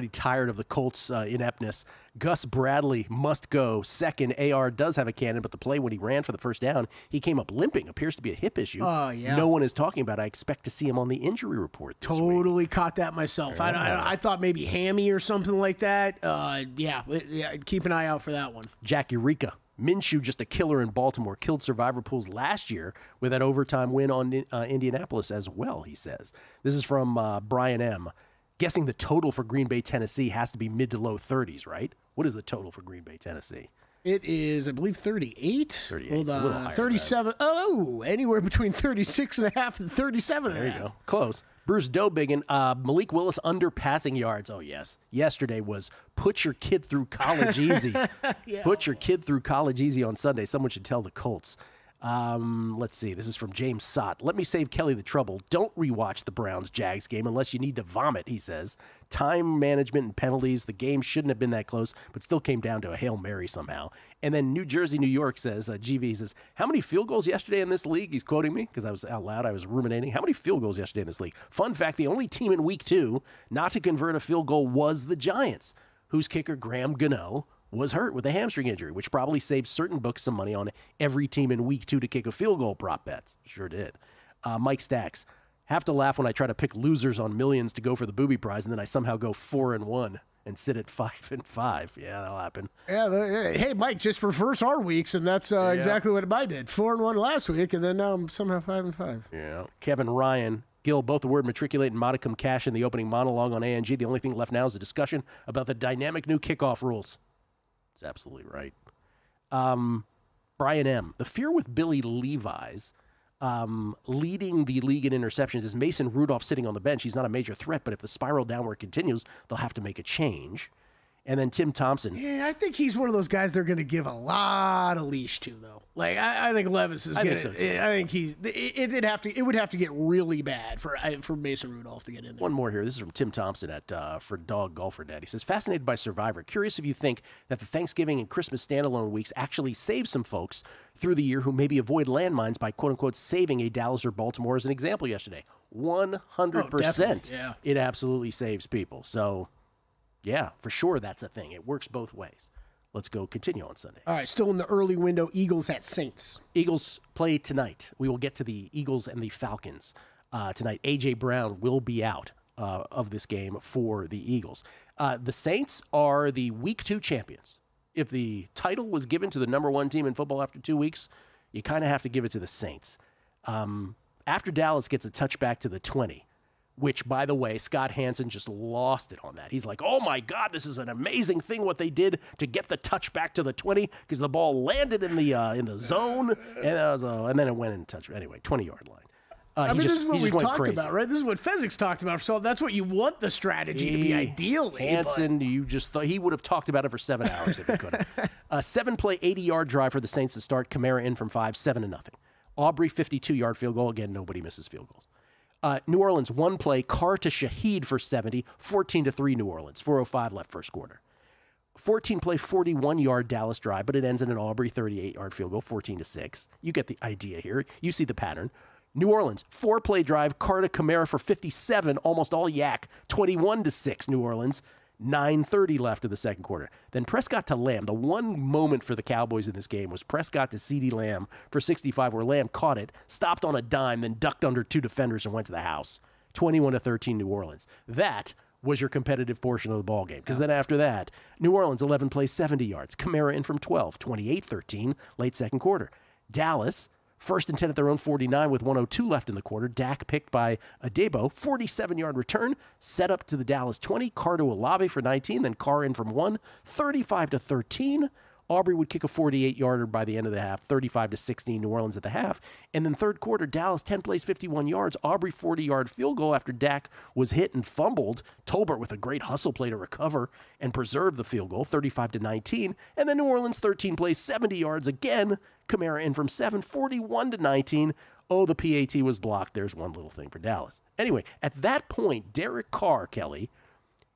tired of the Colts' ineptness. Gus Bradley must go. Second, AR does have a cannon, but the play when he ran for the first down, he came up limping. Appears to be a hip issue. Oh, yeah. No one is talking about it. I expect to see him on the injury report this Totally week. Caught that myself. I thought maybe hammy or something like that. Yeah, keep an eye out for that one. Jack Eureka. Minshew, just a killer in Baltimore, killed survivor pools last year with that overtime win on Indianapolis as well, he says. This is from Brian M. Guessing the total for Green Bay, Tennessee has to be mid to low 30s, right? What is the total for Green Bay, Tennessee? It is, I believe, 38. 38. Hold on. A little higher. 37. Oh, anywhere between 36.5 and 37.5. There you go. Close. Bruce Dobiggin, Malik Willis under passing yards. Oh, yes. Yesterday was put your kid through college easy. Yeah. Put your kid through college easy on Sunday. Someone should tell the Colts. Let's see. This is from James Sott. Let me save Kelly the trouble. Don't rewatch the Browns-Jags game unless you need to vomit, he says. Time management and penalties. The game shouldn't have been that close, but still came down to a Hail Mary somehow. And then New Jersey, New York says, GV says, how many field goals yesterday in this league? He's quoting me because I was out loud. I was ruminating. How many field goals yesterday in this league? Fun fact, the only team in week 2 not to convert a field goal was the Giants, whose kicker, Graham Gano, was hurt with a hamstring injury, which probably saved certain books some money on every team in week 2 to kick a field goal prop bets. Sure did. Mike Stacks, have to laugh when I try to pick losers on millions to go for the booby prize, and then I somehow go 4-1 and sit at 5-5. Yeah, that'll happen. Yeah. Hey, Mike, just reverse our weeks, and that's exactly what I did. 4-1 last week, and then now I'm somehow 5-5. Yeah. Kevin Ryan. Gill, both the word matriculate and modicum cash in the opening monologue on ANG. The only thing left now is a discussion about the dynamic new kickoff rules. That's absolutely right. Brian M. The fear with Billy Levi's leading the league in interceptions is Mason Rudolph sitting on the bench. He's not a major threat, but if the spiral downward continues, they'll have to make a change. And then Tim Thompson. Yeah, I think he's one of those guys they're going to give a lot of leash to, though. Like I think Levis is going to. I think he's. It would have to get really bad for Mason Rudolph to get in there. One more here. This is from Tim Thompson at For Dog Golfer Dad. He says, fascinated by Survivor. Curious if you think that the Thanksgiving and Christmas standalone weeks actually save some folks through the year who maybe avoid landmines by quote unquote saving a Dallas or Baltimore as an example yesterday. 100%. Yeah. It absolutely saves people. So. Yeah, for sure that's a thing. It works both ways. Let's go continue on Sunday. All right, still in the early window, Eagles at Saints. Eagles play tonight. We will get to the Eagles and the Falcons tonight. A.J. Brown will be out of this game for the Eagles. The Saints are the Week 2 champions. if the title was given to the number one team in football after 2 weeks, you kind of have to give it to the Saints. After Dallas gets a touchback to the 20, which, by the way, Scott Hansen just lost it on that. He's like, oh, my God, this is an amazing thing what they did to get the touchback to the 20 because the ball landed in the zone, and then it went in touch. Anyway, 20-yard line. This is what we've talked about, right? This is what Fezzik's talked about. So that's what you want the strategy to be ideally. Hansen, you just thought he would have talked about it for 7 hours if he could have. 7-play, 80-yard drive for the Saints to start. Kamara in from 5, 7-0. Aubrey, 52-yard field goal. Again, nobody misses field goals. New Orleans, 1-play, Carr to Shaheed for 70, 14-3 New Orleans, 4:05 left first quarter. 14-play, 41-yard Dallas drive, but it ends in an Aubrey 38-yard field goal, 14-6. You get the idea here. You see the pattern. New Orleans, 4-play drive, Carr to Kamara for 57, almost all yak, 21-6 New Orleans, 9:30 left of the second quarter. Then Prescott to Lamb. The one moment for the Cowboys in this game was Prescott to CeeDee Lamb for 65, where Lamb caught it, stopped on a dime, then ducked under 2 defenders and went to the house. 21-13 New Orleans. That was your competitive portion of the ball game. Because then after that, New Orleans, 11 plays, 70 yards. Kamara in from 12, 28-13, late second quarter. Dallas, 1st and 10 at their own 49 with 1:02 left in the quarter. Dak picked by Adebo. 47-yard return. Set up to the Dallas 20. Carr to Olave for 19. Then Carr in from 1. 35-13. Aubrey would kick a 48-yarder by the end of the half. 35-16 New Orleans at the half. And then third quarter, Dallas 10 plays, 51 yards. Aubrey 40-yard field goal after Dak was hit and fumbled. Tolbert with a great hustle play to recover and preserve the field goal. 35-19. And then New Orleans 13 plays, 70 yards again. Kamara in from 7, 41-19. Oh, the PAT was blocked. There's one little thing for Dallas. Anyway, at that point, Derek Carr, Kelly,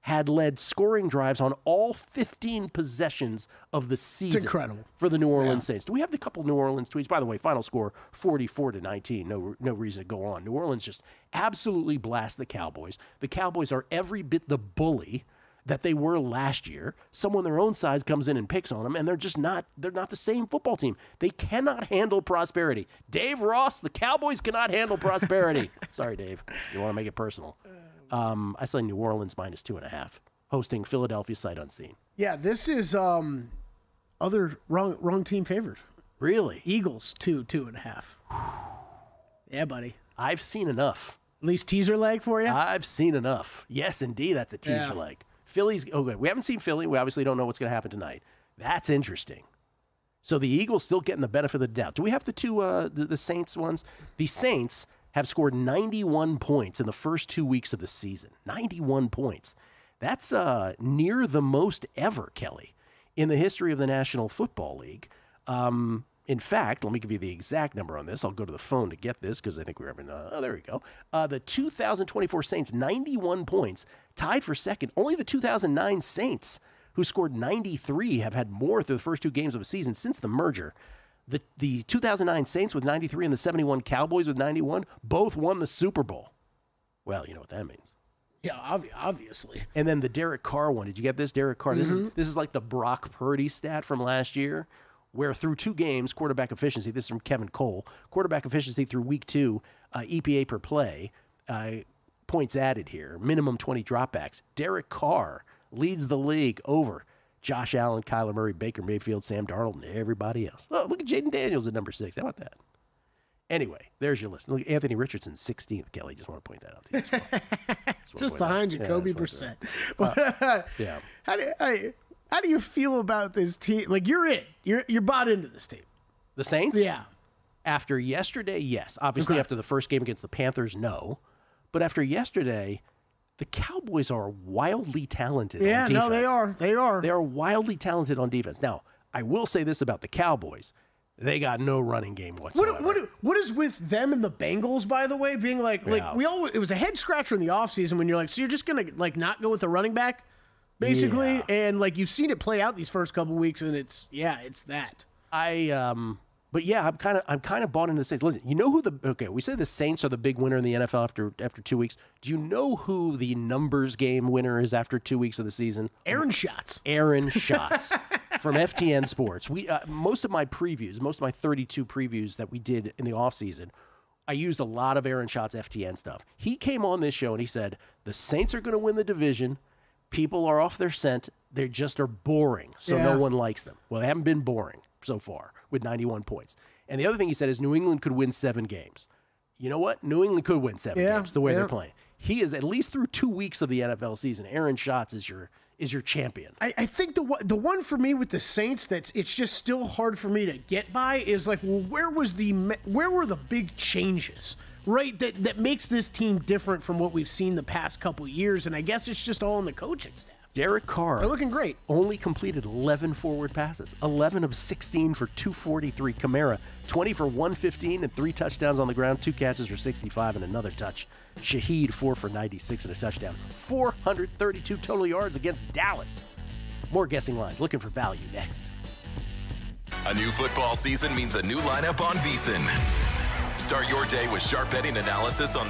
had led scoring drives on all 15 possessions of the season. It's incredible. For the New Orleans Saints. Do we have the couple New Orleans tweets? By the way, final score, 44-19. No reason to go on. New Orleans just absolutely blast the Cowboys. The Cowboys are every bit the bully that they were last year. Someone their own size comes in and picks on them, and they're not the same football team. They cannot handle prosperity. Dave Ross, the Cowboys cannot handle prosperity. Sorry, Dave. You want to make it personal. I say New Orleans minus 2.5, hosting Philadelphia sight unseen. Yeah, this is other wrong team favored. Really? Eagles 2.5. Yeah, buddy. I've seen enough. At least teaser leg for you? I've seen enough. Yes, indeed, that's a teaser leg. Philly's okay. We haven't seen Philly. We obviously don't know what's going to happen tonight. That's interesting. So the Eagles still getting the benefit of the doubt. Do we have the two the Saints ones? The Saints have scored 91 points in the first 2 weeks of the season. 91 points. That's near the most ever, Kelly, in the history of the National Football League. In fact, let me give you the exact number on this. I'll go to the phone to get this because I think we're having there we go. The 2024 Saints, 91 points, tied for second. Only the 2009 Saints, who scored 93, have had more through the first 2 games of the season since the merger. The 2009 Saints with 93 and the 71 Cowboys with 91 both won the Super Bowl. Well, you know what that means. Yeah, obviously. And then the Derek Carr one. Did you get this? Derek Carr. Mm-hmm. This is like the Brock Purdy stat from last year, where through 2 games, quarterback efficiency, this is from Kevin Cole, quarterback efficiency through week 2, EPA per play, points added here, minimum 20 dropbacks. Derek Carr leads the league over Josh Allen, Kyler Murray, Baker Mayfield, Sam Darnold, and everybody else. Oh, look at Jaden Daniels at number 6. How about that? Anyway, there's your list. Look, Anthony Richardson, 16th, Kelly. Just want to point that out to you as well. Just behind Jacoby Brissett. Yeah. How do you feel about this team? Like, you're in. You're bought into this team. The Saints? Yeah. After yesterday, yes. Obviously, after the first game against the Panthers, no. But after yesterday, the Cowboys are wildly talented on defense. No, they are. They are. They are wildly talented on defense. Now, I will say this about the Cowboys. They got no running game whatsoever. What is with them and the Bengals, by the way, being like it was a head scratcher in the offseason when you're like, so you're just going to like not go with the running back, basically? Yeah. And like you've seen it play out these first couple weeks, and it's that. But yeah, I'm kind of bought into the Saints. Listen, you know who we say the Saints are the big winner in the NFL after 2 weeks. Do you know who the numbers game winner is after 2 weeks of the season? Aaron Schatz. Aaron Schatz from FTN Sports. We most of my 32 previews that we did in the offseason, I used a lot of Aaron Schatz FTN stuff. He came on this show and he said, the Saints are going to win the division. people are off their scent. They just are boring, so no one likes them. Well, they haven't been boring so far with 91 points. And the other thing he said is New England could win 7 games. You know what? New England could win 7 games the way they're playing. He is, at least through 2 weeks of the NFL season, Aaron Schatz is your champion. I think the one for me with the Saints it's just still hard for me to get by is like, well, where were the big changes, right? That makes this team different from what we've seen the past couple years, and I guess it's just all in the coaching staff. Derek Carr. They're looking great. Only completed 11 forward passes, 11 of 16 for 243. Kamara, 20 for 115 and 3 touchdowns on the ground, 2 catches for 65 and another touch. Shaheed, 4 for 96 and a touchdown. 432 total yards against Dallas. More guessing lines. Looking for value next. A new football season means a new lineup on VSiN. Start your day with sharp betting analysis on